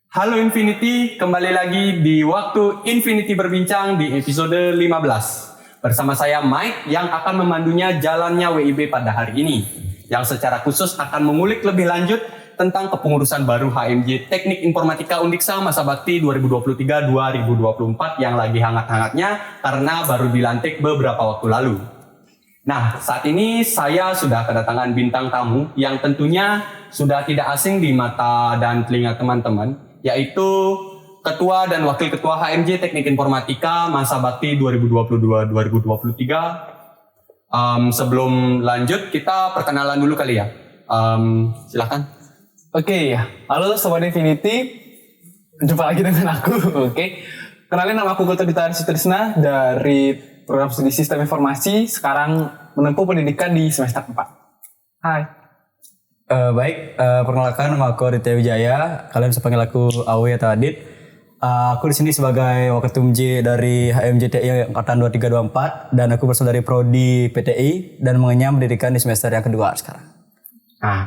Halo Infinity, kembali lagi di waktu Infinity berbincang di episode 15. Bersama saya Mike yang akan memandunya jalannya WIB pada hari ini. Yang secara khusus akan mengulik lebih lanjut tentang kepengurusan baru HMJ Teknik Informatika Undiksa masa bakti 2023-2024 yang lagi hangat-hangatnya karena baru dilantik beberapa waktu lalu. Nah, saat ini saya sudah kedatangan bintang tamu yang tentunya sudah tidak asing di mata dan telinga teman-teman, yaitu Ketua dan Wakil Ketua HMJ Teknik Informatika masa bakti 2022-2023. Sebelum lanjut, kita perkenalan dulu kali ya. Silakan. Oke, halo Sobat Infinity. Jumpa lagi dengan aku. Oke. Kenalin, nama aku Gautam Dita Trisna dari Program Studi Sistem Informasi, sekarang menempuh pendidikan di semester 4. Hai. Perkenalkan nama aku Aditya Wijaya. Kalian bisa panggil aku Awe atau Adit. Aku di sini sebagai Waketum J dari HMJTI angkatan 2324 dan aku berasal dari prodi PTI dan mengenyam pendidikan di semester yang kedua sekarang.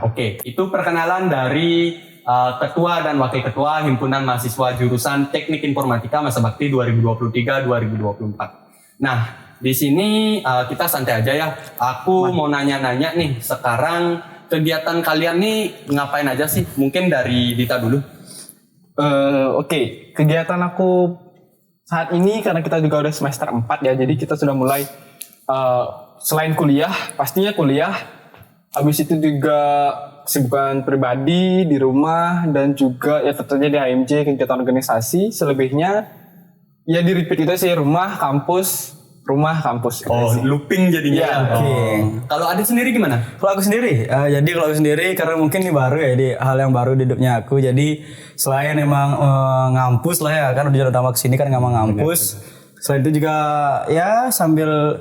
Oke. Itu perkenalan dari Ketua dan Wakil Ketua Himpunan Mahasiswa Jurusan Teknik Informatika masa bakti 2023-2024. Nah, di sini kita santai aja ya. Aku mau nanya-nanya nih, sekarang kegiatan kalian nih ngapain aja sih? Mungkin dari Dita dulu. Oke, kegiatan aku saat ini karena kita juga udah semester 4 ya, jadi kita sudah mulai selain kuliah, pastinya kuliah. Habis itu juga kesibukan pribadi di rumah dan juga ya tentunya di HMJ kegiatan organisasi. Selebihnya ya di repeat itu sih, rumah kampus. Looping jadinya. Ya, Oke. Kalau Adit sendiri gimana? Kalau aku sendiri, karena mungkin ini baru ya, jadi hal yang baru di hidupnya aku. Jadi selain emang ngampus lah ya, kan udah utama kesini kan nggak mau ngampus. Selain itu juga ya sambil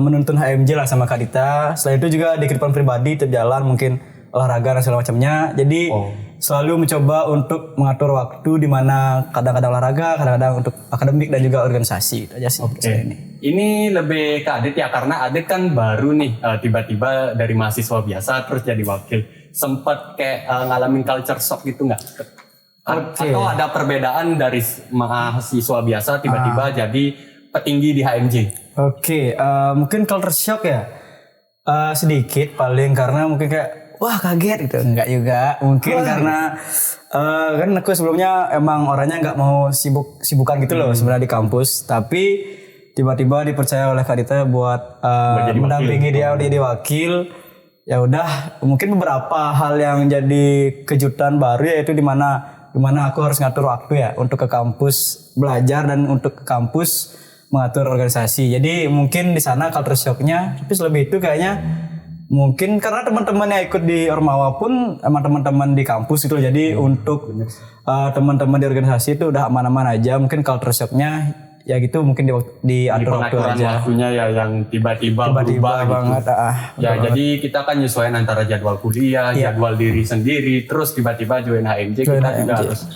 menuntun HMJ lah sama Kak Dita. Selain itu juga di kehidupan pribadi tiap jalan mungkin olahraga dan segala macamnya. Jadi selalu mencoba untuk mengatur waktu di mana kadang-kadang olahraga, kadang-kadang untuk akademik dan juga organisasi. Itu aja sih. Ini lebih ke Adit ya, karena Adit kan baru nih tiba-tiba dari mahasiswa biasa terus jadi wakil. Sempet kayak ngalamin culture shock gitu nggak? Atau ada perbedaan dari mahasiswa biasa tiba-tiba jadi petinggi di HMJ? Mungkin culture shock ya. Sedikit paling karena mungkin kayak wah kaget gitu, enggak juga. Mungkin karena kan aku sebelumnya emang orangnya nggak mau sibukan gitu loh sebenarnya di kampus, tapi tiba-tiba dipercaya oleh Kak Dita buat mendampingi dia jadi wakil. Ya udah, mungkin beberapa hal yang jadi kejutan baru yaitu di mana aku harus ngatur waktu ya untuk ke kampus belajar dan untuk ke kampus mengatur organisasi. Jadi mungkin di sana culture shock-nya, tapi lebih itu kayaknya mungkin karena teman-teman yang ikut di Ormawa pun emang teman-teman di kampus gitu. Jadi untuk teman-teman di organisasi itu udah aman-aman aja. Mungkin culture shock-nya ya gitu, mungkin diatur waktu aja. Waktunya ya yang tiba-tiba berubah banget. Gitu. Jadi kita kan nyesuaiin antara jadwal kuliah, jadwal diri sendiri, terus tiba-tiba join HMJ. Kita juga harus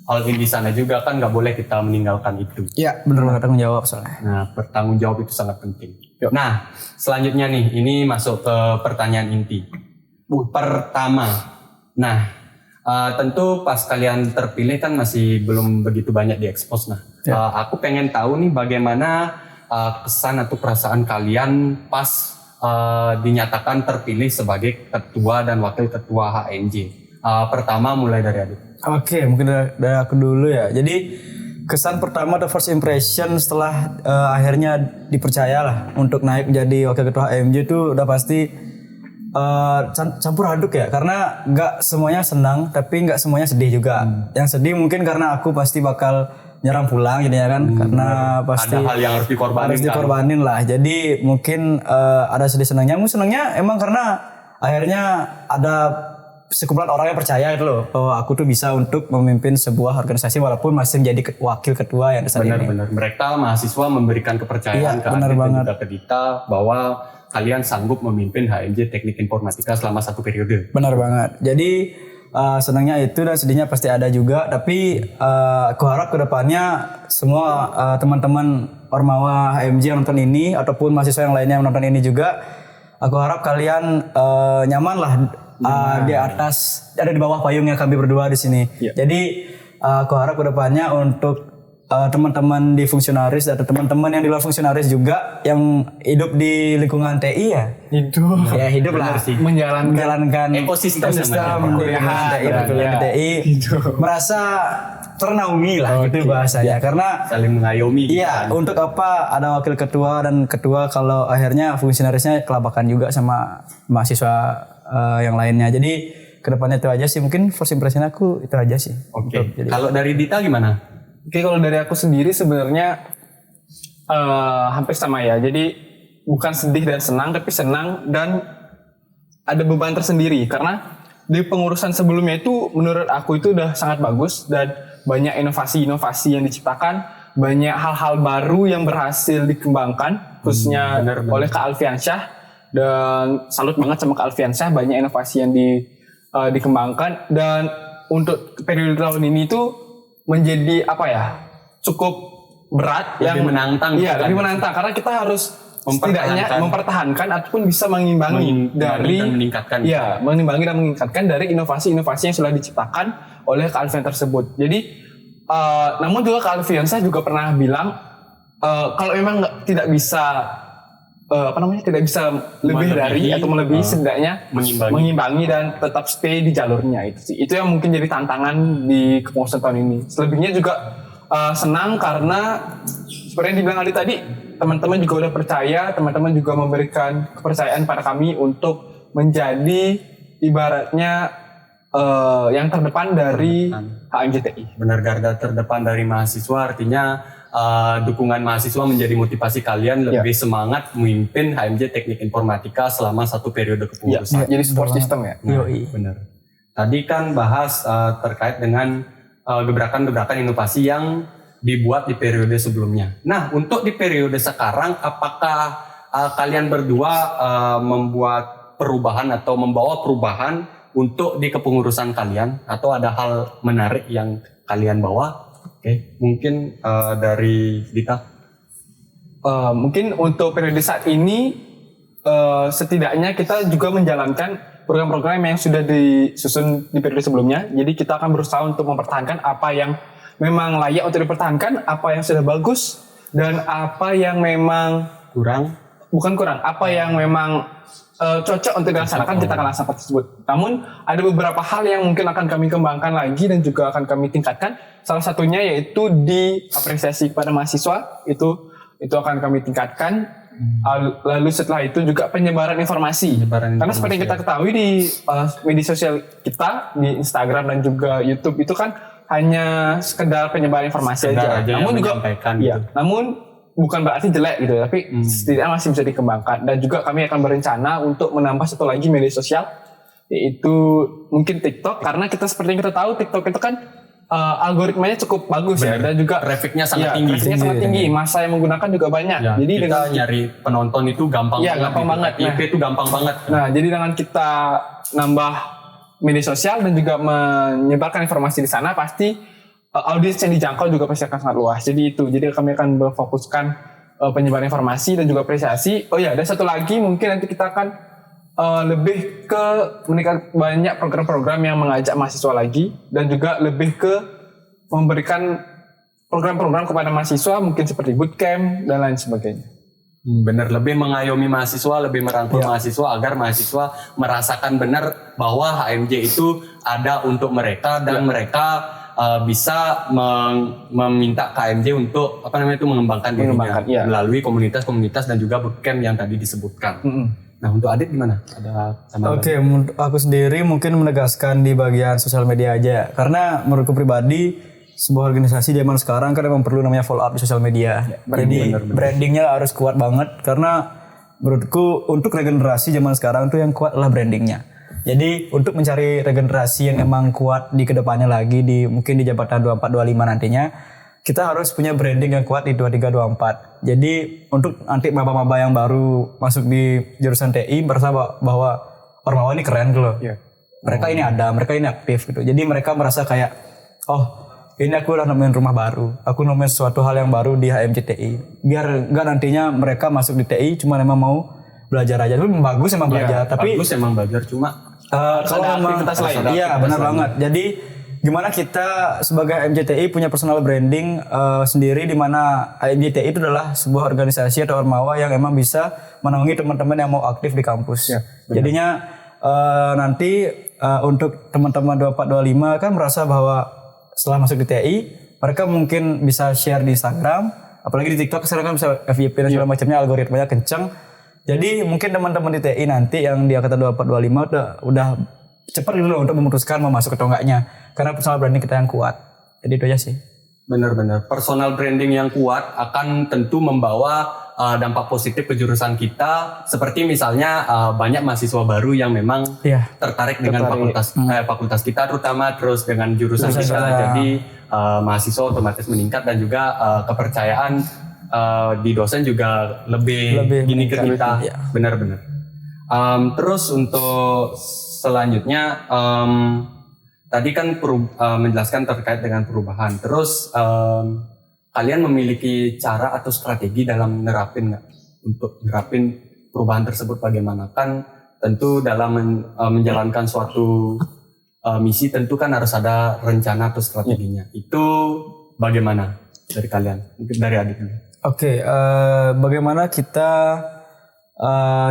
all in di sana juga, kan nggak boleh kita meninggalkan itu. Iya, benar banget, tanggung jawab soalnya. Nah, bertanggung jawab itu sangat penting. Nah, selanjutnya nih, ini masuk ke pertanyaan inti. Pertama, tentu pas kalian terpilih kan masih belum begitu banyak diekspos. Aku pengen tahu nih bagaimana kesan atau perasaan kalian pas dinyatakan terpilih sebagai ketua dan wakil ketua HMJ. Pertama mulai dari Adit. Oke, mungkin dari aku dulu ya. Jadi kesan pertama atau first impression setelah akhirnya dipercaya lah untuk naik menjadi wakil ketua HMJ itu udah pasti campur aduk ya, karena nggak semuanya senang tapi nggak semuanya sedih juga. Yang sedih mungkin karena aku pasti bakal nyerang pulang jadinya kan, karena pasti ada hal yang harus dikorbanin lah. Jadi mungkin ada sedih senangnya. Senangnya emang karena akhirnya ada sekumpulan orang yang percaya itu loh bahwa aku tuh bisa untuk memimpin sebuah organisasi walaupun masih menjadi wakil ketua yang saat ini. Benar. Mereka mahasiswa memberikan kepercayaan ke Adit dan juga ke Dita bahwa kalian sanggup memimpin HMJ Teknik Informatika selama 1 periode. Benar banget. Jadi senangnya itu dan sedihnya pasti ada juga. Tapi aku harap kedepannya semua teman-teman Ormawa HMJ yang nonton ini ataupun mahasiswa yang lainnya yang menonton ini juga, aku harap kalian nyaman lah di atas, ada di bawah payungnya kami berdua di sini. Jadi aku harap kedepannya untuk teman-teman di fungsionaris atau teman-teman yang di luar fungsionaris juga yang hidup di lingkungan TI ya. Hidup lah. Menjalankan ekosistem kuliahan TI merasa ternaungi lah gitu bahasanya karena saling mengayomi. Iya, untuk apa ada wakil ketua dan ketua kalau akhirnya fungsionarisnya kelabakan juga sama mahasiswa yang lainnya. Jadi kedepannya itu aja sih, mungkin first impression aku itu aja sih. Oke. Kalau dari Dita gimana? Oke, kalau dari aku sendiri sebenarnya hampir sama ya. Jadi bukan sedih dan senang, tapi senang dan ada beban tersendiri karena di pengurusan sebelumnya itu menurut aku itu udah sangat bagus dan banyak inovasi-inovasi yang diciptakan, banyak hal-hal baru yang berhasil dikembangkan khususnya oleh Kak Alfiansyah, dan salut banget sama Kak Alfiansyah, banyak inovasi yang dikembangkan. Dan untuk periode tahun ini tuh menjadi apa ya, cukup berat, lebih menantang. Iya, lebih menantang karena kita harus setidaknya mempertahankan ataupun bisa mengimbangi dari dan meningkatkan. Iya, mengimbangi dan meningkatkan dari inovasi-inovasi yang sudah diciptakan oleh Kak Alfian tersebut. Jadi namun juga Kak Alfian saya juga pernah bilang kalau memang tidak bisa tidak bisa lebih dari atau melebihi, setidaknya mengimbangi dan tetap stay di jalurnya. Itu yang mungkin jadi tantangan di kepengurusan tahun ini. Selebihnya juga senang karena seperti yang dibilang Adi tadi, teman-teman juga udah percaya, teman-teman juga memberikan kepercayaan pada kami untuk menjadi ibaratnya yang terdepan dari HMJTI. Benar, garda terdepan dari mahasiswa, artinya dukungan mahasiswa menjadi motivasi kalian lebih semangat memimpin HMJ Teknik Informatika selama satu periode kepengurusan. Jadi support system ya. Benar. Tadi kan bahas terkait dengan gebrakan-gebrakan inovasi yang dibuat di periode sebelumnya. Nah, untuk di periode sekarang, apakah kalian berdua membuat perubahan atau membawa perubahan untuk di kepengurusan kalian, atau ada hal menarik yang kalian bawa? Oke, mungkin dari Dita. Mungkin untuk periode saat ini setidaknya kita juga menjalankan program-program yang sudah disusun di periode sebelumnya. Jadi kita akan berusaha untuk mempertahankan apa yang memang layak untuk dipertahankan, apa yang sudah bagus, dan apa yang memang apa yang memang cocok untuk dilaksanakan, kita akan laksanakan tersebut. Namun ada beberapa hal yang mungkin akan kami kembangkan lagi dan juga akan kami tingkatkan. Salah satunya yaitu di apresiasi kepada mahasiswa, itu akan kami tingkatkan. Lalu setelah itu juga penyebaran informasi. Karena seperti yang kita ketahui di media sosial kita, di Instagram dan juga YouTube itu kan hanya sekedar penyebaran informasi aja. Namun juga namun bukan berarti jelek gitu, tapi setidaknya masih bisa dikembangkan. Dan juga kami akan berencana untuk menambah satu lagi media sosial, yaitu mungkin TikTok, karena kita seperti yang kita tahu TikTok itu kan algoritmanya cukup bagus. Ya, dan juga trafficnya sangat tinggi. Masa yang menggunakan juga banyak. Ya, jadi kita dengan nyari penonton itu gampang banget. IP itu gampang banget. Nah, jadi dengan kita nambah media sosial dan juga menyebarkan informasi di sana, pasti audiens yang dijangkau juga pasti akan sangat luas. Jadi kami akan berfokuskan penyebaran informasi dan juga apresiasi. Oh ya, ada satu lagi, mungkin nanti kita akan lebih ke meningkatkan banyak program-program yang mengajak mahasiswa lagi, dan juga lebih ke memberikan program-program kepada mahasiswa, mungkin seperti bootcamp dan lain sebagainya. Benar, lebih mengayomi mahasiswa, lebih merangkul mahasiswa agar mahasiswa merasakan benar bahwa HMJ itu ada untuk mereka, dan mereka bisa meminta KMJ untuk mengembangkan dirinya melalui komunitas-komunitas dan juga bootcamp yang tadi disebutkan. Nah, untuk Adit gimana? Oke, untuk aku sendiri mungkin menegaskan di bagian sosial media aja, karena menurutku pribadi sebuah organisasi zaman sekarang kan memang perlu namanya follow up di sosial media. Jadi brandingnya harus kuat banget, karena menurutku untuk regenerasi zaman sekarang tuh yang kuat adalah brandingnya. Jadi untuk mencari regenerasi yang emang kuat di kedepannya lagi, mungkin di jabatan 24-25 nantinya, kita harus punya branding yang kuat di 23-24. Jadi untuk nanti maba-maba yang baru masuk di jurusan TI merasa bahwa Ormawa ini keren gitu loh. Mereka ini ada, mereka ini aktif gitu. Jadi mereka merasa kayak, oh ini aku udah nemuin rumah baru, aku nemuin sesuatu hal yang baru di HMJTI. Biar enggak nantinya mereka masuk di TI cuma emang mau belajar aja. Tapi bagus emang belajar, tapi bagus emang belajar, cuma kalau memang aktivitas lain. Iya, benar banget. Jadi gimana kita sebagai HMJTI punya personal branding sendiri, di mana HMJTI itu adalah sebuah organisasi atau ormawa yang emang bisa menaungi teman-teman yang mau aktif di kampus. Jadinya nanti untuk teman-teman 2425 kan merasa bahwa setelah masuk di TI mereka mungkin bisa share di Instagram, apalagi di TikTok sekarang kan bisa FYP dan segala macamnya, algoritmanya kenceng. Jadi mungkin teman-teman di TI nanti yang di angkatan 2425 udah cepat gitu loh untuk memutuskan mau masuk atau enggaknya, karena personal branding kita yang kuat. Jadi itu aja sih. Benar-benar. Personal branding yang kuat akan tentu membawa dampak positif ke jurusan kita, seperti misalnya banyak mahasiswa baru yang memang tertarik dengan fakultas kita terutama, terus dengan jurusan kita. Jadi mahasiswa otomatis meningkat dan juga kepercayaan di dosen juga lebih gini ke kita. Benar-benar. Terus untuk selanjutnya tadi kan menjelaskan terkait dengan perubahan. Terus kalian memiliki cara atau strategi dalam nerapin nggak, untuk nerapin perubahan tersebut bagaimana? Kan tentu dalam menjalankan suatu misi tentu kan harus ada rencana atau strateginya. Itu bagaimana dari kalian? Mungkin dari Adit dulu. Oke, bagaimana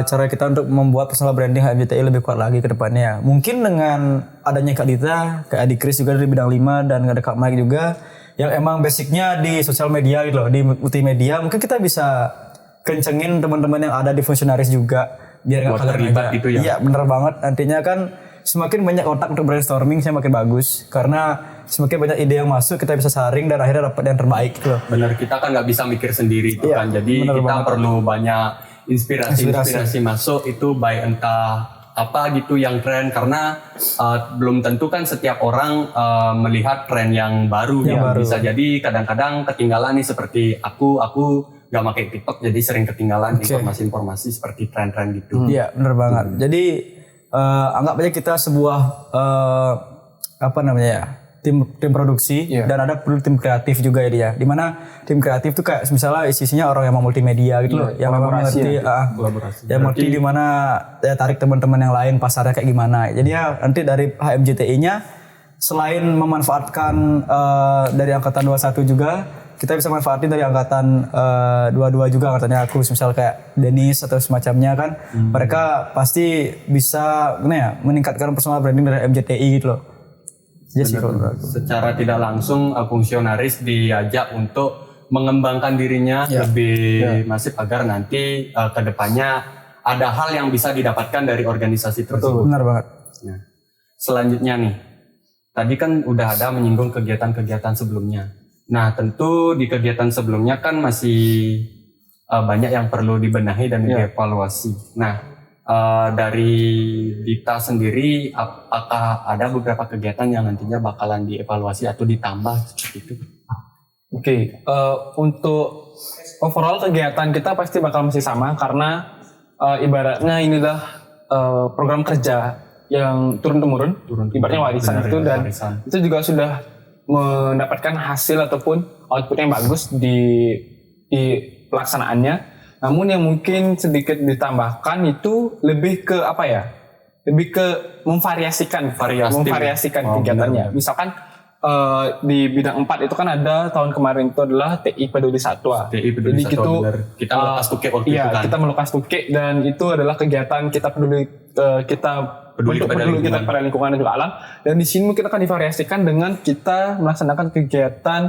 cara kita untuk membuat personal branding HMJTI lebih kuat lagi ke depannya? Mungkin dengan adanya Kak Dita, Kak Adi Kris juga dari bidang 5, dan ada Kak Mike juga yang emang basicnya di sosial media gitu loh, di multimedia. Mungkin kita bisa kencengin teman-teman yang ada di fungsionaris juga biar nggak terlibat gitu ya. Iya bener banget. Nantinya kan semakin banyak otak untuk brainstorming semakin bagus, karena semakin banyak ide yang masuk kita bisa saring dan akhirnya dapat yang terbaik gitu loh. Bener, kita kan nggak bisa mikir sendiri itu kan. Jadi kita perlu banyak inspirasi masuk, itu baik entah apa gitu yang tren, karena belum tentu kan setiap orang melihat tren yang baru. Bisa jadi kadang-kadang ketinggalan nih, seperti aku nggak pakai TikTok jadi sering ketinggalan informasi-informasi seperti tren-tren gitu. Iya bener banget. Jadi anggap aja kita sebuah tim produksi, dan ada perlu tim kreatif juga ya dia. Dimana tim kreatif tuh kayak misalnya isinya orang yang mau multimedia gitu loh, yang memang ngerti yang ngerti di mana ya tarik teman-teman yang lain pasarnya kayak gimana. Jadi ya nanti dari HMJTI-nya selain memanfaatkan dari angkatan 21 juga, kita bisa manfaatin dari angkatan 22 juga, angkatannya aku misal kayak Denis atau semacamnya kan. Mereka pasti bisa meningkatkan personal branding dari HMJTI gitu loh. Secara tidak langsung fungsionaris diajak untuk mengembangkan dirinya lebih masif agar nanti kedepannya ada hal yang bisa didapatkan dari organisasi tersebut. Benar banget. Nah, selanjutnya nih, tadi kan udah ada menyinggung kegiatan-kegiatan sebelumnya. Nah tentu di kegiatan sebelumnya kan masih banyak yang perlu dibenahi dan dievaluasi. Nah dari Dita sendiri, apakah ada beberapa kegiatan yang nantinya bakalan dievaluasi atau ditambah seperti itu? Oke, untuk overall kegiatan kita pasti bakal masih sama, karena ibaratnya inilah program kerja yang turun-temurun, ibaratnya warisan itu, dan itu juga sudah mendapatkan hasil ataupun output yang bagus di pelaksanaannya. Namun yang mungkin sedikit ditambahkan itu lebih ke lebih ke memvariasikan kegiatannya. Misalkan di bidang 4 itu kan ada tahun kemarin itu adalah TI Peduli Satwa. Jadi gitu kita melepas tukik waktu itu kan. Kita melepas tukik, dan itu adalah kegiatan kita peduli pada lingkungan dan juga alam. Dan di sini kita akan divariasikan dengan kita melaksanakan kegiatan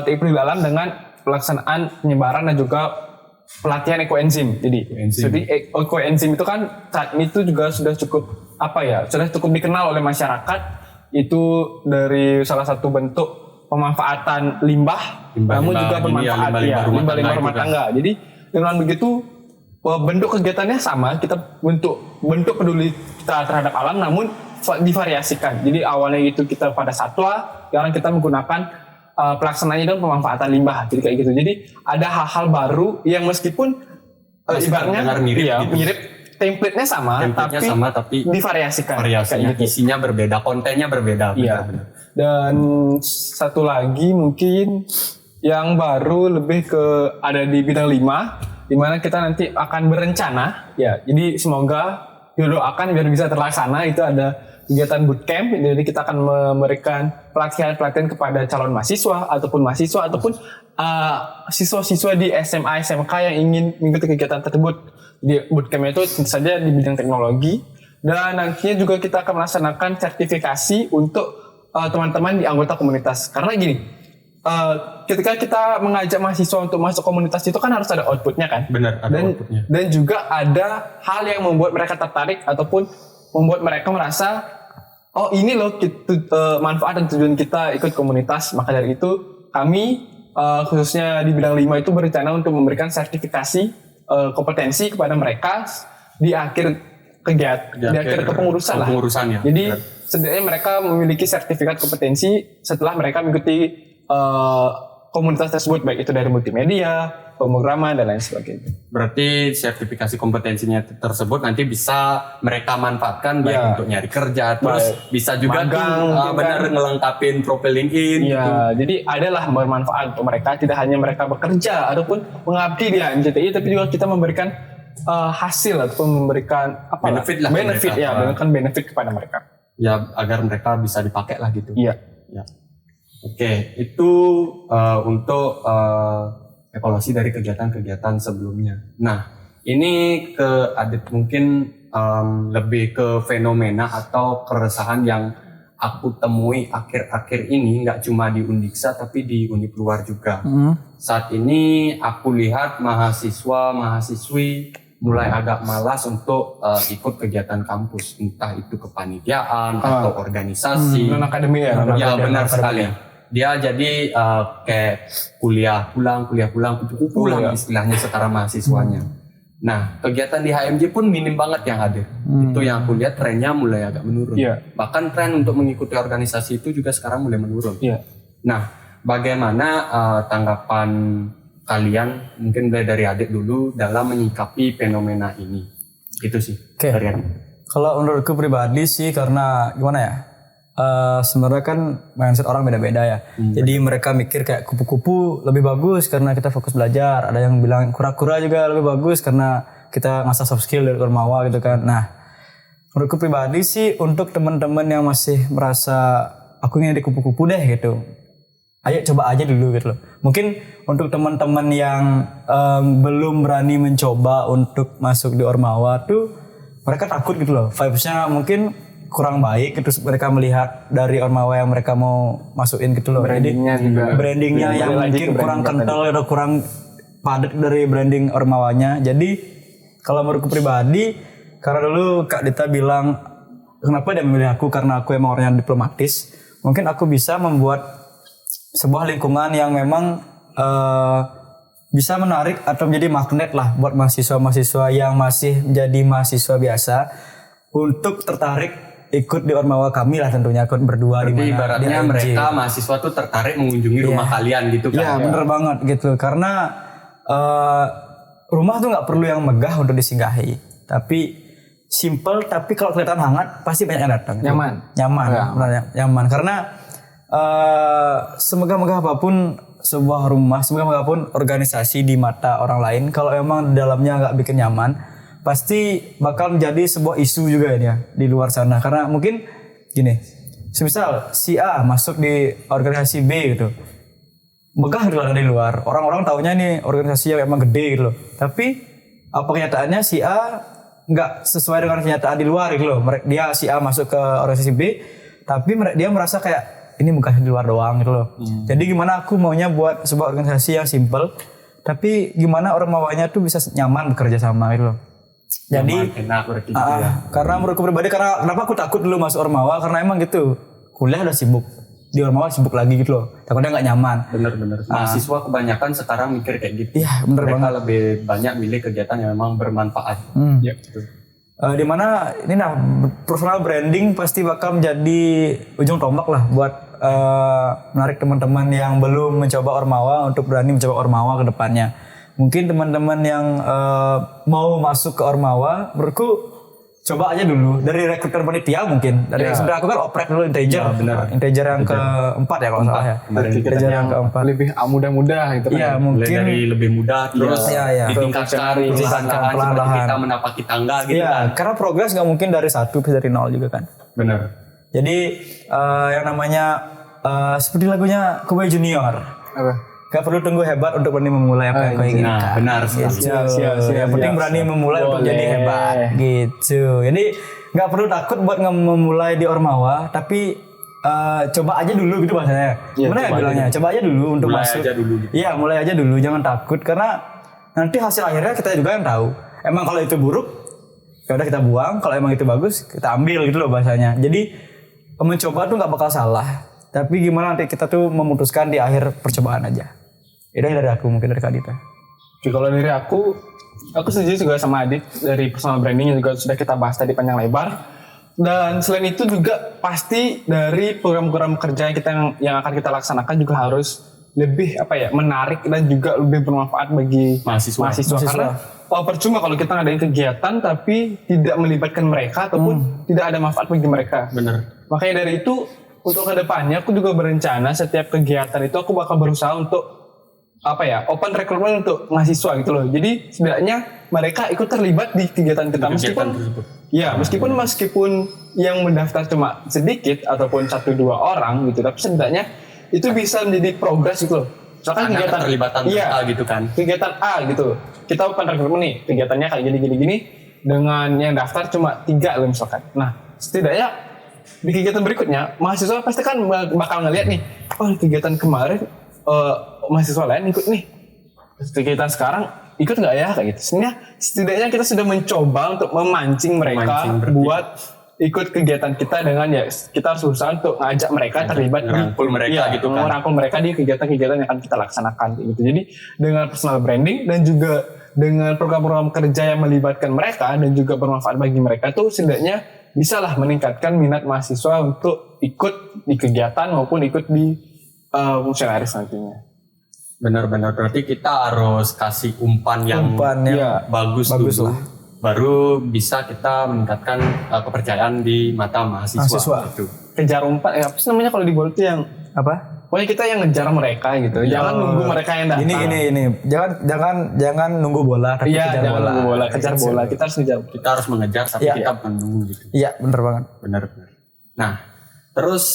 TI Peduli Alam dengan pelaksanaan penyebaran dan juga pelatihan ekoenzim. Jadi ekoenzim itu kan saat ini itu juga sudah cukup sudah cukup dikenal oleh masyarakat. Itu dari salah satu bentuk pemanfaatan limbah namun juga bermanfaat limbah rumah tangga. Jadi dengan begitu bentuk kegiatannya sama, kita bentuk peduli kita terhadap alam namun divariasikan. Jadi awalnya itu kita pada satwa, sekarang kita menggunakan pelaksanaannya dan pemanfaatan limbah, jadi kayak gitu. Jadi ada hal-hal baru yang meskipun ibaratnya mirip, template-nya sama, tapi divariasikan. Variasinya, isinya berbeda, kontennya berbeda. Benar-benar. Dan satu lagi mungkin yang baru lebih ke ada di bidang 5, di mana kita nanti akan berencana. Ya, jadi semoga didoakan biar bisa terlaksana. Itu ada kegiatan bootcamp. Jadi kita akan memberikan pelatihan-pelatihan kepada calon mahasiswa ataupun siswa-siswa di SMA SMK yang ingin mengikuti kegiatan tersebut. Di bootcamp itu tentu saja di bidang teknologi, dan nantinya juga kita akan melaksanakan sertifikasi untuk teman-teman di anggota komunitas. Karena gini, ketika kita mengajak mahasiswa untuk masuk komunitas itu kan harus ada outputnya kan. Benar, ada outputnya. Dan juga ada hal yang membuat mereka tertarik ataupun membuat mereka merasa, oh ini loh manfaat dan tujuan kita ikut komunitas. Maka dari itu kami khususnya di bidang 5 itu berencana untuk memberikan sertifikasi kompetensi kepada mereka di akhir kegiatan, di akhir kepengurusan lah. Pengurusannya. Jadi setidaknya mereka memiliki sertifikat kompetensi setelah mereka mengikuti komunitas tersebut, baik itu dari multimedia, pemrograman dan lain sebagainya. Berarti sertifikasi kompetensinya tersebut nanti bisa mereka manfaatkan baik untuk nyari kerja, terus bisa juga benar ngelengkapin profil LinkedIn. Iya, jadi adalah bermanfaat untuk mereka, tidak hanya mereka bekerja ataupun mengabdi di HMJTI, tapi juga kita memberikan hasil ataupun memberikan benefit benefit kepada mereka. Ya, agar mereka bisa dipakai lah gitu. Iya. Ya. Oke, itu untuk evaluasi dari kegiatan-kegiatan sebelumnya. Nah, ini ke Adit mungkin lebih ke fenomena atau keresahan yang aku temui akhir-akhir ini, nggak cuma di Undiksa tapi di univ luar juga. Saat ini aku lihat mahasiswa-mahasiswi mulai agak malas untuk ikut kegiatan kampus, entah itu kepanitiaan atau organisasi. Non akademi ya? Ya benar sekali. Dia jadi kayak kuliah pulang istilahnya sekarang mahasiswanya. Nah, kegiatan di HMJ pun minim banget yang hadir. Itu yang aku lihat trennya mulai agak menurun. Bahkan tren untuk mengikuti organisasi itu juga sekarang mulai menurun. Nah, bagaimana tanggapan kalian, mungkin dari Adit dulu, dalam menyikapi fenomena ini? Itu sih. Dari Adit. Kalau menurutku pribadi sih, karena gimana ya? Sebenarnya kan mindset orang beda-beda ya. Jadi mereka mikir kayak kupu-kupu lebih bagus karena kita fokus belajar. Ada yang bilang kura-kura juga lebih bagus karena kita ngasah soft skill dari Ormawa gitu kan. Nah, menurutku pribadi sih, untuk teman-teman yang masih merasa aku ingin jadi kupu-kupu deh gitu, ayo coba aja dulu gitu loh. Mungkin untuk teman-teman yang belum berani mencoba untuk masuk di Ormawa tuh, mereka takut gitu loh. Vibes-nya mungkin kurang baik, terus mereka melihat dari Ormawa yang mereka mau masukin gitu loh. Brandingnya yang mungkin kurang kental atau kurang padat dari branding Ormawanya. Jadi kalau menurutku pribadi, karena dulu Kak Dita bilang kenapa dia memilih aku, karena aku emang orangnya diplomatis, mungkin aku bisa membuat sebuah lingkungan yang memang bisa menarik atau menjadi magnet lah buat mahasiswa-mahasiswa yang masih menjadi mahasiswa biasa untuk tertarik ikut di Ormawa kami lah, tentunya ikut berdua. Berarti ibaratnya mereka mahasiswa tuh tertarik mengunjungi rumah kalian gitu kan? Iya, bener banget gitu. Karena rumah tuh nggak perlu yang megah untuk disinggahi, tapi simple, tapi kalau kelihatan hangat pasti banyak yang datang. Nyaman. Karena semegah-megah apapun sebuah rumah, semegah-megah apapun organisasi di mata orang lain, kalau emang di dalamnya nggak bikin nyaman, pasti bakal menjadi sebuah isu juga ya di luar sana. Karena mungkin gini, semisal si A masuk di organisasi B gitu, megah gitu di luar, orang-orang taunya nih organisasi yang emang gede gitu loh, tapi apa kenyataannya si A nggak sesuai dengan kenyataan di luar gitu loh. Dia si A masuk ke organisasi B, tapi dia merasa kayak ini megah di luar doang gitu loh. Jadi gimana aku maunya buat sebuah organisasi yang simple, tapi gimana orang mawanya tuh bisa nyaman bekerja sama gitu loh. Jadi enak berarti gitu ya. Karena menurutku pribadi, karena kenapa aku takut dulu masuk Ormawa, karena emang gitu, kuliah udah sibuk, di Ormawa sibuk lagi gitu loh, takutnya nggak nyaman. Bener. Mahasiswa kebanyakan sekarang mikir kayak gitu. Iya, bener mereka banget. lebih banyak milih kegiatan yang memang bermanfaat. Gitu. Dimana ini personal branding pasti bakal menjadi ujung tombak lah buat menarik teman-teman yang belum mencoba Ormawa untuk berani mencoba Ormawa ke depannya. Mungkin teman-teman yang mau masuk ke Ormawa, menurutku coba aja dulu dari rekrutmen panitia mungkin. Dari sebenarnya aku kan oprek dulu integer. Integer yang keempat ya kalau nggak salah ya. Integer yang keempat. Lebih mudah-mudah gitu kan. Iya Mulai mungkin. dari lebih mudah terus ditingkatkan perlahan-lahan seperti kita menapaki tangga gitu Iya, kan. karena progres nggak mungkin dari 1 bisa dari 0 juga kan. Bener. Jadi yang namanya seperti lagunya Kobe Junior. Apa? Gak perlu tunggu hebat untuk berani memulai apa yang kau inginkan. Nah, benar sekali. Yang penting berani memulai untuk jadi hebat. Gitu. Jadi gak perlu takut buat memulai di Ormawa, tapi coba aja dulu gitu bahasanya. Gimana ya bilangnya? Coba aja dulu untuk Mulai masuk. aja dulu gitu. Iya, mulai aja dulu, jangan takut karena nanti hasil akhirnya kita juga yang tahu. Emang kalau itu buruk, ya udah kita buang. Kalau emang itu bagus, kita ambil gitu loh bahasanya. Jadi mencoba tuh nggak bakal salah. Tapi gimana nanti kita tuh memutuskan di akhir percobaan aja. Itu dari aku, mungkin dari Kak Dita. Oke, kalau dari aku setuju juga sama Adit dari personal branding yang juga sudah kita bahas tadi panjang lebar. Dan selain itu juga pasti dari program-program kerja yang akan kita laksanakan juga harus lebih menarik dan juga lebih bermanfaat bagi mahasiswa. Karena percuma kalau kita ngadain kegiatan tapi tidak melibatkan mereka ataupun tidak ada manfaat bagi mereka. Bener. Makanya dari itu untuk kedepannya aku juga berencana setiap kegiatan itu aku bakal berusaha untuk open recruitment untuk mahasiswa gitu loh. Jadi setidaknya mereka ikut terlibat di kegiatan kita meskipun yang mendaftar cuma sedikit ataupun 1-2 orang gitu, tapi setidaknya itu bisa menjadi progres gitu loh. Misalkan kegiatan keterlibatan mereka gitu kan. Kegiatan A gitu. Kita open recruitment nih, kegiatannya kayak gini dengan yang daftar cuma 3 loh misalkan. Nah, setidaknya di kegiatan berikutnya mahasiswa pasti kan bakal ngeliat nih, kegiatan kemarin mahasiswa lain ikut nih, kegiatan sekarang ikut nggak ya kayak gitu. Setidaknya kita sudah mencoba untuk memancing mereka buat ikut kegiatan kita dengan kita harus berusaha untuk ngajak mereka terlibat merangkul mereka gitu kan. Merangkul mereka di kegiatan-kegiatan yang akan kita laksanakan gitu. Jadi dengan personal branding dan juga dengan program-program kerja yang melibatkan mereka dan juga bermanfaat bagi mereka tuh setidaknya bisalah meningkatkan minat mahasiswa untuk ikut di kegiatan maupun ikut di fungsionaris nantinya. Benar-benar berarti kita harus kasih umpan yang bagus dulu. lah. Baru bisa kita meningkatkan kepercayaan di mata mahasiswa. Gitu. Kejar umpan, apa sih namanya kalau di bola itu yang Apa? pokoknya kita yang ngejar mereka gitu. Jangan nunggu mereka yang datang. Ini. Jangan nunggu bola tapi kejar jangan bola. nunggu bola, kejar bola. Kita harus ngejar. Kita harus mengejar tapi kita bukan nunggu gitu. Iya, bener banget. Benar. Nah, terus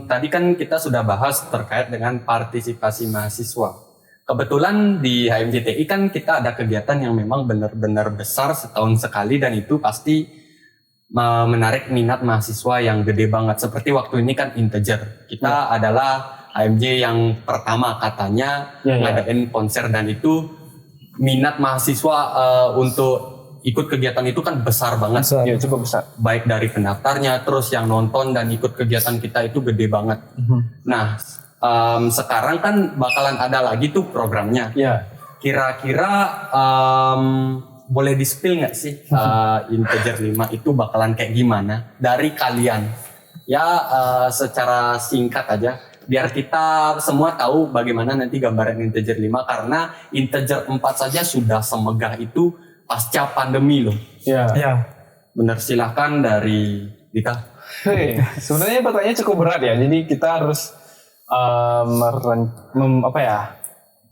tadi kan kita sudah bahas terkait dengan partisipasi mahasiswa. Kebetulan di HMJTI kan kita ada kegiatan yang memang benar-benar besar setahun sekali dan itu pasti menarik minat mahasiswa yang gede banget. Seperti waktu ini kan integer. Kita adalah HMJ yang pertama katanya ngadain konser dan itu minat mahasiswa untuk ikut kegiatan itu kan besar banget. Iya, cukup besar. Baik dari pendaftarnya, terus yang nonton dan ikut kegiatan kita itu gede banget. Nah, sekarang kan bakalan ada lagi tuh programnya. Iya. Kira-kira boleh di-spill nggak sih Integer 5 itu bakalan kayak gimana dari kalian? Ya secara singkat aja. Biar kita semua tahu bagaimana nanti gambaran Integer 5 karena Integer 4 saja sudah semegah itu pasca pandemi loh. Iya. Bener, silahkan dari Dita. Sebenarnya pertanyaannya cukup berat ya. Jadi kita harus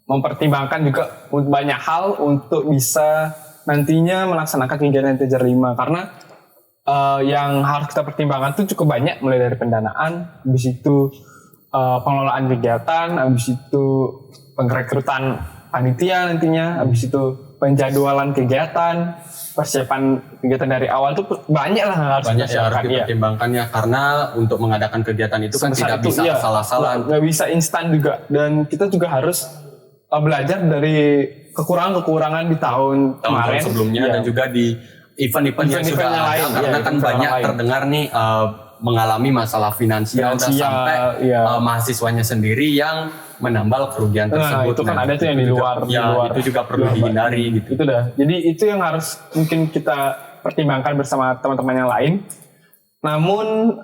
mempertimbangkan juga banyak hal untuk bisa nantinya melaksanakan kegiatan Integer 5 karena yang harus kita pertimbangkan tuh cukup banyak, mulai dari pendanaan, habis itu pengelolaan kegiatan, habis itu pengrekrutan panitia nantinya, habis itu penjadwalan kegiatan, persiapan kegiatan dari awal tuh banyak lah yang harus dipertimbangkan ya karena untuk mengadakan kegiatan itu kan tidak bisa salah-salah, nggak bisa instan juga dan kita juga harus belajar dari kekurangan-kekurangan di tahun kemarin sebelumnya dan juga di event-event yang sudah ada karena kan banyak terdengar nih mengalami masalah finansial dan sampai mahasiswanya sendiri yang menambal kerugian tersebut. Itu kan ada tuh yang di luar. Itu juga perlu dihindari gitu. Itu dah. Jadi itu yang harus mungkin kita pertimbangkan bersama teman-teman yang lain. Namun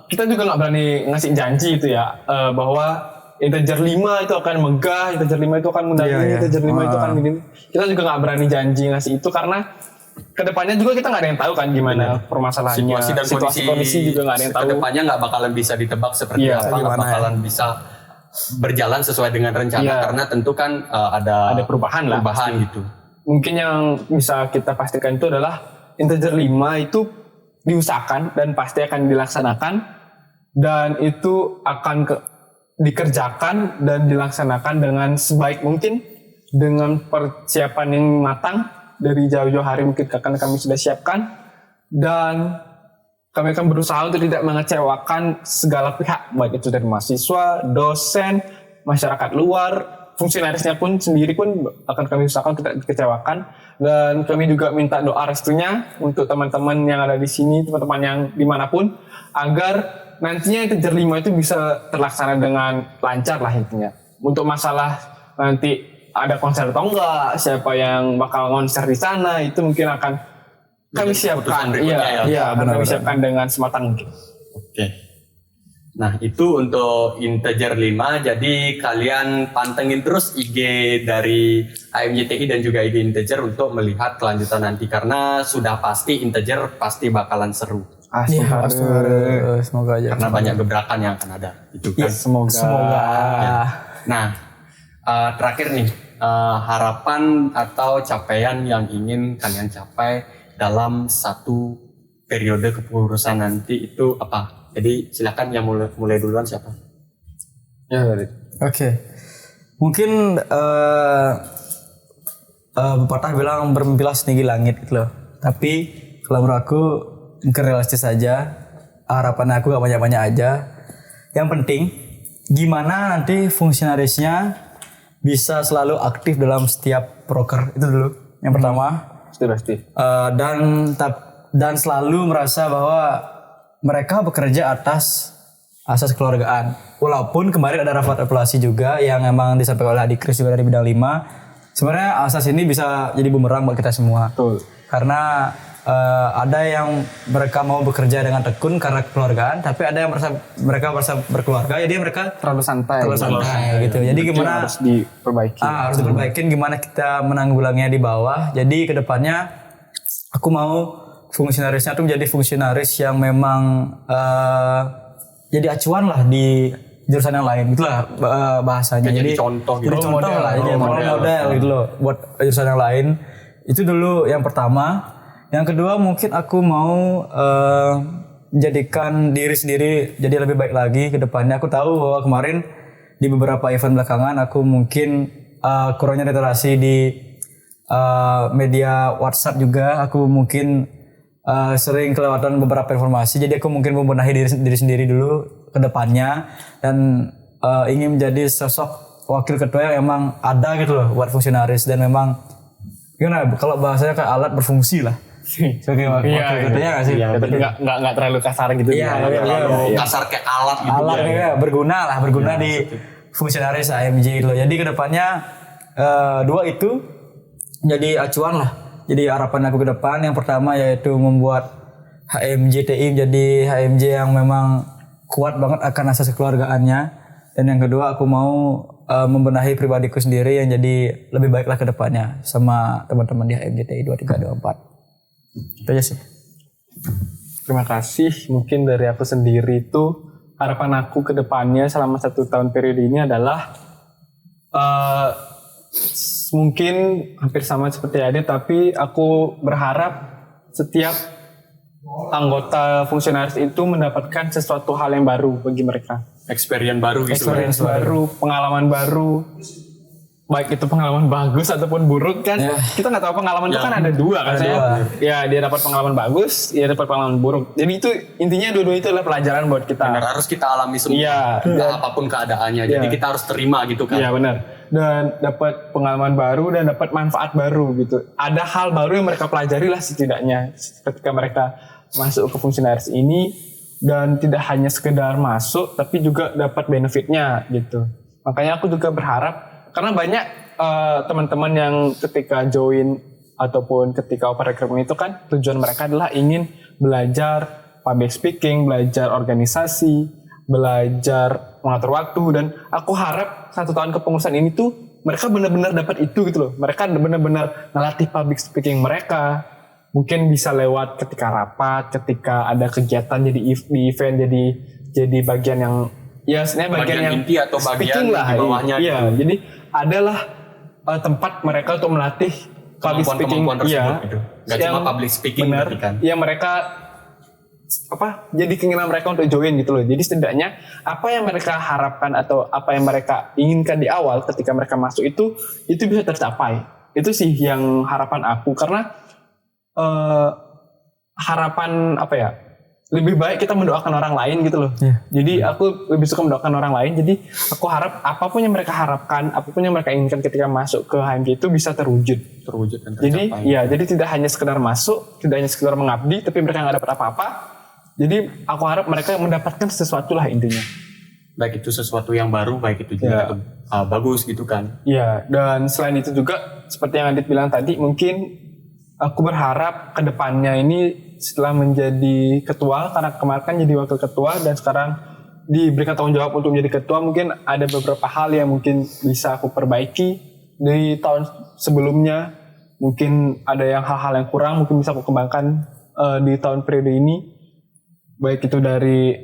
kita juga nggak berani ngasih janji itu ya bahwa integer 5 itu akan megah, integer 5 itu akan mendampingi, integer 5 itu akan begini. Kita juga nggak berani janji ngasih itu karena kedepannya juga kita nggak ada yang tahu kan gimana permasalahannya. Situasi dan kondisi juga nggak ada yang tahu. Kedepannya nggak bakalan bisa ditebak seperti apa, nggak bakalan bisa berjalan sesuai dengan rencana karena tentu kan ada perubahan gitu. Mungkin yang bisa kita pastikan itu adalah integer 5 itu diusahakan dan pasti akan dilaksanakan dan itu akan dikerjakan dan dilaksanakan dengan sebaik mungkin dengan persiapan yang matang dari jauh-jauh hari mungkin akan kami sudah siapkan dan kami akan berusaha untuk tidak mengecewakan segala pihak baik itu dari mahasiswa, dosen, masyarakat luar, fungsionarisnya pun sendiri pun akan kami usahakan tidak dikecewakan dan kami juga minta doa restunya untuk teman-teman yang ada di sini, teman-teman yang dimanapun agar nantinya integer 5 itu bisa terlaksana dengan lancar lah intinya. Untuk masalah nanti ada konser atau enggak, siapa yang bakal konser di sana itu mungkin akan kami siapkan. Iya, kami siapkan dengan sematang mungkin. Oke. Nah, itu untuk integer 5. Jadi kalian pantengin terus IG dari HMJTI dan juga IG integer untuk melihat kelanjutan nanti karena sudah pasti integer pasti bakalan seru. Semoga aja. Karena banyak gebrakan yang akan ada. Itu kan. Semoga. Ya. Nah, terakhir nih, harapan atau capaian yang ingin kalian capai dalam satu periode kepengurusan nanti itu apa? Jadi silakan yang mulai duluan siapa? Ya, Oke. Mungkin pepatah bilang bermimpilah setinggi langit gitu loh. Tapi kalau menurut aku mungkin realistis saja. Harapan aku gak banyak-banyak aja. Yang penting gimana nanti fungsionarisnya bisa selalu aktif dalam setiap proker itu dulu. Yang pertama. Pasti. Dan selalu merasa bahwa mereka bekerja atas asas kekeluargaan. Walaupun kemarin ada rapat evaluasi juga yang emang disampaikan oleh Adik Kris juga dari bidang 5. Sebenarnya asas ini bisa jadi bumerang buat kita semua. Betul. Karena ada yang mereka mau bekerja dengan tekun karena kekeluargaan, tapi ada yang mereka merasa berkeluarga, jadi mereka terlalu santai gitu. Jadi gimana harus diperbaiki? Harus diperbaikin gimana kita menanggulanginya di bawah. Jadi kedepannya aku mau fungsionarisnya tuh menjadi fungsionaris yang memang jadi acuan lah di jurusan yang lain, itulah bahasanya. Jadi contoh gitu. Jadi contoh lah, jadi model gitu loh buat jurusan yang lain. Itu dulu yang pertama. Yang kedua mungkin aku mau menjadikan diri sendiri jadi lebih baik lagi ke depannya. Aku tahu bahwa kemarin di beberapa event belakangan aku mungkin kurangnya literasi di media WhatsApp juga. Aku mungkin sering kelewatan beberapa informasi. Jadi aku mungkin membenahi diri sendiri dulu ke depannya dan ingin menjadi sosok wakil ketua yang emang ada gitu loh buat fungsionaris dan memang gimana kalau bahasanya kayak alat berfungsi lah. Sebagai wakil ketuanya nggak sih? Tapi nggak terlalu kasar gitu. Kasar kayak alat gitu. Alat kayak berguna di fungsionaris AMJ loh. Jadi kedepannya dua itu jadi acuan lah. Jadi harapan aku ke depan yang pertama yaitu membuat HMJTI menjadi HMJ yang memang kuat banget akan asas kekeluargaannya. Dan yang kedua aku mau membenahi pribadiku sendiri yang jadi lebih baiklah ke depannya sama teman-teman di HMJTI 2324. Itu aja sih. Terima kasih. Mungkin dari aku sendiri itu harapan aku ke depannya selama 1 tahun periode ini adalah mungkin hampir sama seperti Ade, tapi aku berharap setiap anggota fungsionaris itu mendapatkan sesuatu hal yang baru bagi mereka. Experience baru gitu. Experience baru, pengalaman baru. Baik itu pengalaman bagus ataupun buruk kan. Kita nggak tahu pengalaman itu kan ada dua kan. Ya dia dapat pengalaman bagus, dia dapat pengalaman buruk. Jadi itu intinya dua-dua itu adalah pelajaran buat kita. Benar, harus kita alami semua. Apapun keadaannya. Jadi kita harus terima gitu kan. Iya benar. Dan dapat pengalaman baru dan dapat manfaat baru gitu. Ada hal baru yang mereka pelajari lah setidaknya ketika mereka masuk ke fungsionaris ini dan tidak hanya sekedar masuk tapi juga dapat benefitnya gitu. Makanya aku juga berharap karena banyak teman-teman yang ketika join ataupun ketika open recruitment itu kan tujuan mereka adalah ingin belajar public speaking, belajar organisasi, belajar mengatur waktu, dan aku harap 1 tahun kepengurusan ini tuh mereka benar-benar dapat itu gitu loh. Mereka benar-benar ngelatih public speaking mereka. Mungkin bisa lewat ketika rapat, ketika ada kegiatan jadi di event, jadi bagian yang ya sebenarnya bagian yang inti atau bagian speaking lah di bawahnya. Iya, jadi adalah tempat mereka untuk melatih public speaking. Kemampuan tersebut Iya, gitu. Gak cuma public speaking benar, berarti kan. ya mereka jadi keinginan mereka untuk join gitu loh. Jadi setidaknya apa yang mereka harapkan atau apa yang mereka inginkan di awal ketika mereka masuk itu bisa tercapai. Itu sih yang harapan aku, karena harapan lebih baik kita mendoakan orang lain gitu loh. Jadi aku lebih suka mendoakan orang lain. Jadi aku harap apapun yang mereka harapkan, apapun yang mereka inginkan ketika masuk ke HMJ itu bisa terwujud Dan tercapai. Jadi tidak hanya sekedar masuk, tidak hanya sekedar mengabdi, tapi mereka nggak dapat apa-apa. Jadi aku harap mereka mendapatkan sesuatu lah intinya. Baik itu sesuatu yang baru, baik itu juga bagus gitu kan. Iya, dan selain itu juga seperti yang Adit bilang tadi, mungkin aku berharap ke depannya ini setelah menjadi ketua, karena kemarin kan jadi wakil ketua dan sekarang diberikan tanggung jawab untuk menjadi ketua, mungkin ada beberapa hal yang mungkin bisa aku perbaiki dari tahun sebelumnya. Mungkin ada yang hal-hal yang kurang mungkin bisa aku kembangkan di tahun periode ini. Baik itu dari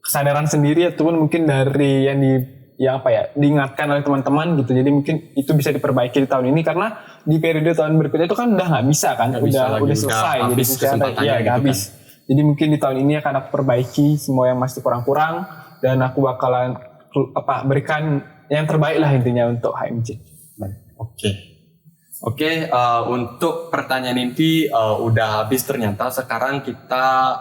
kesadaran sendiri ataupun mungkin dari yang diingatkan oleh teman-teman gitu. Jadi mungkin itu bisa diperbaiki di tahun ini, karena di periode tahun berikutnya itu kan udah nggak bisa kan, udah selesai, habis jadi kesempatannya gitu habis. Jadi mungkin di tahun ini akan aku perbaiki semua yang masih kurang-kurang, dan aku bakalan berikan yang terbaik lah intinya untuk HMJ. Oke, untuk pertanyaan inti udah habis ternyata. Sekarang kita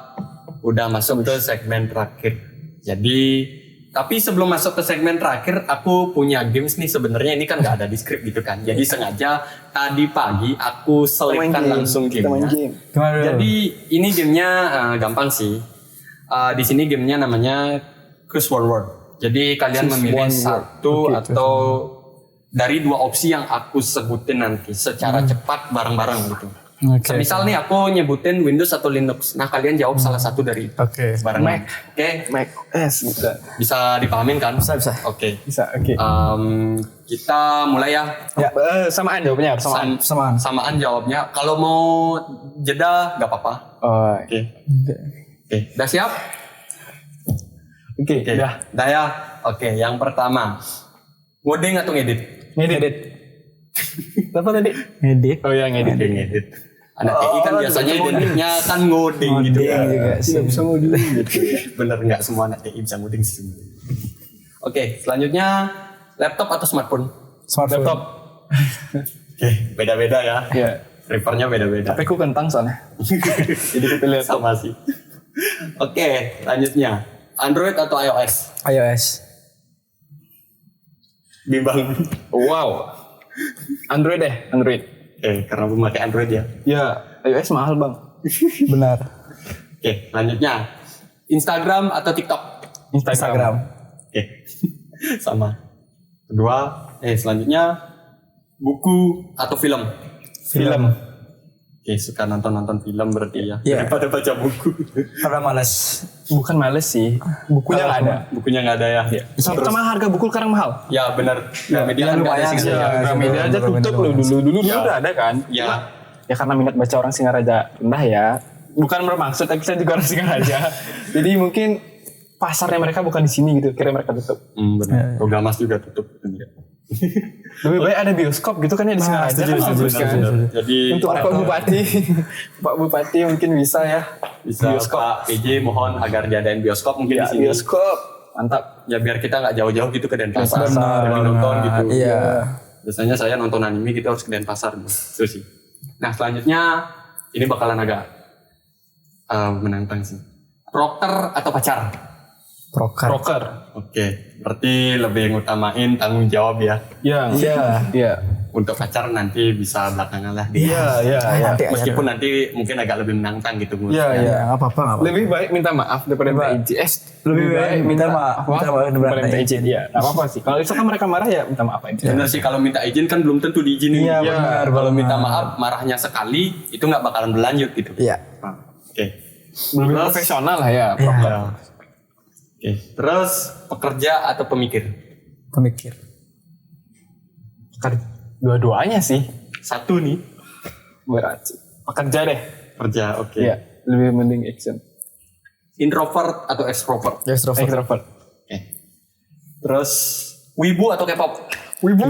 udah masuk ke segmen terakhir. Jadi, tapi sebelum masuk ke segmen terakhir, aku punya games nih sebenarnya. Ini kan nggak ada di skrip gitu kan. Jadi sengaja tadi pagi aku selipkan langsung gamenya. Jadi ini gamenya gampang sih. Di sini gamenya namanya Choose One Word. Jadi kalian memilih satu atau dari 2 opsi yang aku sebutin nanti secara cepat bareng-bareng gitu. Misal nih aku nyebutin Windows atau Linux. Nah kalian jawab salah satu dari itu. Barengan. Mac OS Bisa dipahamin kan? Bisa. Oke. Bisa. Oke. Kita mulai ya. Samaan jawabnya, Samaan jawabnya. Kalau mau jeda nggak apa-apa. Oke. Udah siap? Oke. Udah ya. Oke. Yang pertama, ngoding atau ngedit? Ngedit. Apa tadi? Ngedit. Oh ya, ngedit. Anak TI kan biasanya identiknya kan ngoding gitu ya. Tidak bisa ngoding gitu. Bener nggak semua anak TI bisa ngoding sih. Oke, selanjutnya laptop atau smartphone? Smartphone. Laptop. Oke, beda-beda ya. Iya. Prefernya beda-beda. HP ku kentang soalnya. Jadi aku pilih laptop. Sama sih. Oke, selanjutnya Android atau iOS? iOS. Bimbang. Wow. Android deh, Android. Karena memakai Android ya. Ya, iOS mahal bang. Benar. Oke, selanjutnya Instagram atau TikTok? Instagram. Oke, sama. Kedua, selanjutnya buku atau film? Film. Oke, suka nonton film berarti ya. Iya. Daripada baca buku. Karena malas. Bukan males sih. Bukunya nggak ada. Bukunya nggak ada ya. Sama harga buku sekarang mahal. Ya benar. Gramedia kan nggak ada lumayan sih. sih. Gramedia aja tutup loh dulu udah ada kan. Ya. Ya karena minat baca orang Singaraja rendah ya. Bukan bermaksud, tapi saya juga orang Singaraja. Jadi mungkin pasarnya mereka bukan di sini gitu. Kira mereka tutup. Benar. Programas juga tutup. Lebih baik ada bioskop gitu kan ya di Singaraja. Benar. Jadi Untuk Pak Bupati, Pak Bupati mungkin bisa ya. bisa Pak PJ mohon agar diadain bioskop mungkin di sini. Bioskop. Mantap. Ya biar kita nggak jauh-jauh gitu ke Denpasar. Benar, demi nonton gitu. Iya. Biasanya saya nonton anime gitu harus ke Denpasar. Itu sih. Nah selanjutnya ini bakalan agak menantang sih. Proker atau pacar? Proker. Oke, berarti lebih ngutamain tanggung jawab ya. Iya. Untuk pacar nanti bisa belakangan lah. Iya. Meskipun nanti mungkin agak lebih menantang gitu. Iya. Nggak apa-apa. Lebih baik minta maaf daripada minta izin. Lebih baik minta maaf daripada minta izin. Iya, nggak apa-apa sih. Kalau misalkan mereka marah ya minta maaf aja. Benar sih, kalau minta izin kan belum tentu diizinin. Iya, benar. Kalau minta maaf marahnya sekali itu nggak bakalan berlanjut gitu. Iya. Oke. Lebih profesional lah ya. Ya. Oke. Terus pekerja atau pemikir? Pemikir. Dua-duanya sih. Satu nih. Berat sih. Pekerja deh. Kerja, oke. Iya, lebih mending action. Introvert atau extrovert? Extrovert. Extrovert. Oke. Terus wibu atau K-pop? Wibu.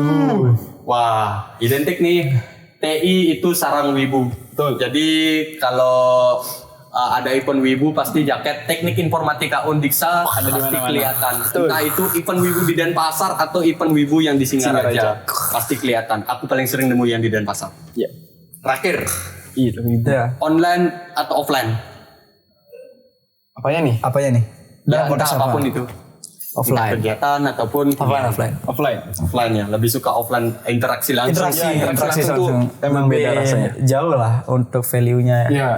Wah, identik nih. TI itu sarang wibu. Betul. Jadi kalau ada event wibu pasti jaket teknik informatika Undiksa ada di pasti mana-mana. kelihatan. Entah itu event wibu di Denpasar atau event wibu yang di Singaraja. Singaraja. Pasti kelihatan. Aku paling sering nemu yang di Denpasar. Iya. Terakhir, Itu wibu. Ya. online atau offline? Apanya nih? Apanya nih? Ya, Dalam entah konteks apa? apapun itu. Offline. Kegiatan ataupun Offline. Offline. offline ya. Lebih suka offline interaksi langsung. Interaksi langsung tuh langsung. emang Lebih beda rasanya. Jauh lah untuk value-nya. Iya.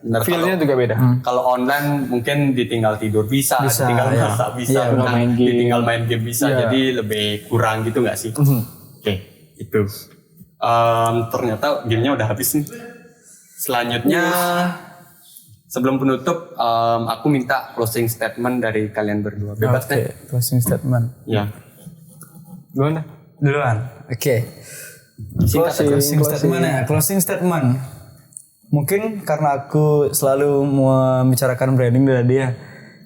Bener, Feel-nya juga beda. Kalau online mungkin ditinggal tidur bisa, Bisa, ditinggal ya. masak bisa, Iya, benar. main game. Ditinggal main game bisa, Iya. jadi lebih kurang gitu nggak sih? Oke, itu. Ternyata gamenya udah habis nih. Selanjutnya, sebelum penutup, aku minta closing statement dari kalian berdua. Bebas Oke, deh. closing statement. Ya, Gimana? Duluan. Oke. singkat aja. Closing statement ya. Closing statement. Mungkin karena aku selalu membicarakan branding dari dia.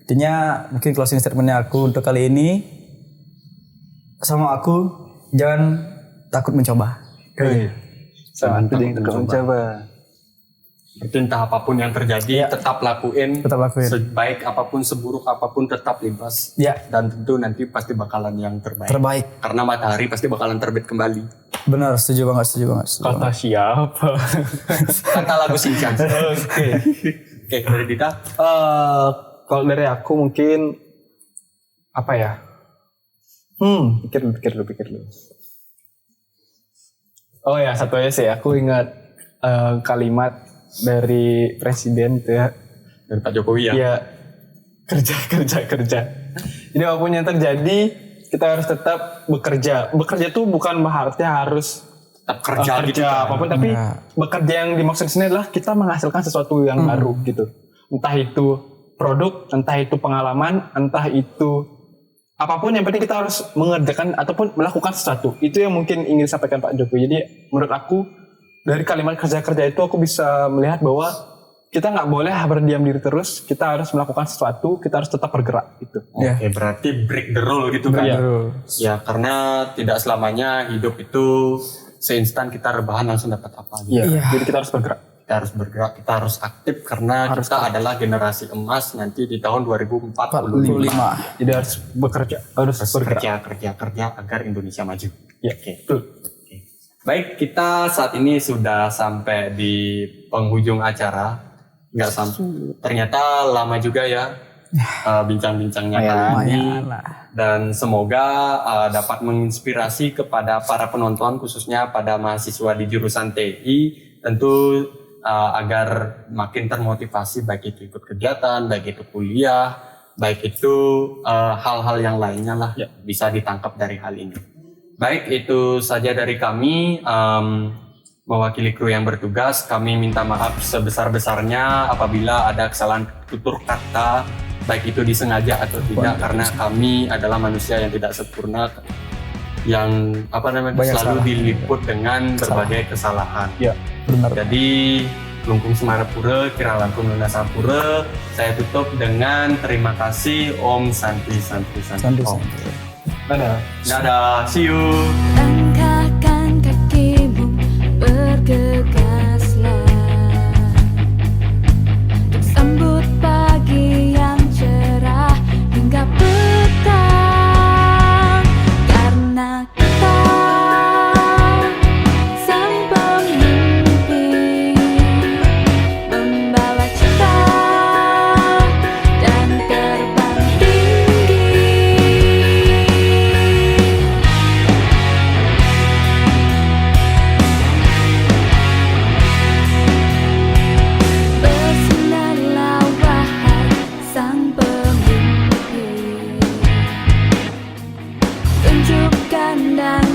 Intinya mungkin closing statementnya aku untuk kali ini sama aku jangan takut mencoba. Sama Takut itu mencoba. mencoba. Itu entah apapun yang terjadi, tetap lakuin. Tetap lakuin. Sebaik apapun, seburuk apapun, tetap libas. Ya, Dan tentu nanti pasti bakalan yang terbaik. terbaik. Karena matahari pasti bakalan terbit kembali. Benar, setuju banget, setuju banget. Setuju banget. Kata siapa? Kata lagu Shinchan. Oke. Oke, dari Dita. Kalau dari aku mungkin apa ya? Pikir dulu. Oh ya, satu aja sih. Aku ingat kalimat dari presiden itu ya. Dari Pak Jokowi ya. Ya, kerja. Jadi apapun yang terjadi, kita harus tetap bekerja. Bekerja tuh bukan berarti harus Tetap kerja gitu kerja kan. apapun, tapi Nah. bekerja yang dimaksud di sini adalah kita menghasilkan sesuatu yang baru gitu. Entah itu produk, entah itu pengalaman, entah itu apapun, yang penting kita harus mengerjakan ataupun melakukan sesuatu. Itu yang mungkin ingin disampaikan Pak Jokowi. Jadi menurut aku dari kalimat kerja-kerja itu aku bisa melihat bahwa kita nggak boleh berdiam diri terus, kita harus melakukan sesuatu, kita harus tetap bergerak gitu. Oke, berarti break the rule gitu kan. Iya. Ya, karena tidak selamanya hidup itu seinstan kita rebahan langsung dapat apa gitu. Iya. Jadi kita harus bergerak. Kita harus bergerak, kita harus aktif karena kita adalah generasi emas nanti di tahun 2045. Jadi harus bekerja, harus bergerak. Kerja agar Indonesia maju. Ya, Oke. betul. Baik, kita saat ini sudah sampai di penghujung acara. Nggak sampai. Ternyata lama juga ya bincang-bincangnya kali ini. Lumayan lah. Dan semoga dapat menginspirasi kepada para penonton, khususnya pada mahasiswa di jurusan TI, tentu agar makin termotivasi, baik itu ikut kegiatan, baik itu kuliah, baik itu hal-hal yang lainnya lah, bisa ditangkap dari hal ini. Baik, itu saja dari kami. Mewakili kru yang bertugas, kami minta maaf sebesar-besarnya apabila ada kesalahan tutur kata, baik itu disengaja atau tidak, karena kami adalah manusia yang tidak sempurna, yang Banyak selalu salah. diliput dengan berbagai kesalahan. Ya, Benar. Jadi Lungkung Semarapura, Kira Langkung Lunasapura, saya tutup dengan terima kasih, Om Santi. Santai, Om. santai. Dadah. Dadah, see you. Angkatkan kakimu, bergegaslah untuk sambut pagi yang cerah hingga petang, karena kita sang pemimpi membawa cita dan terbang tinggi. Bersinarlah wahai sang pemimpi, tunjukkan dan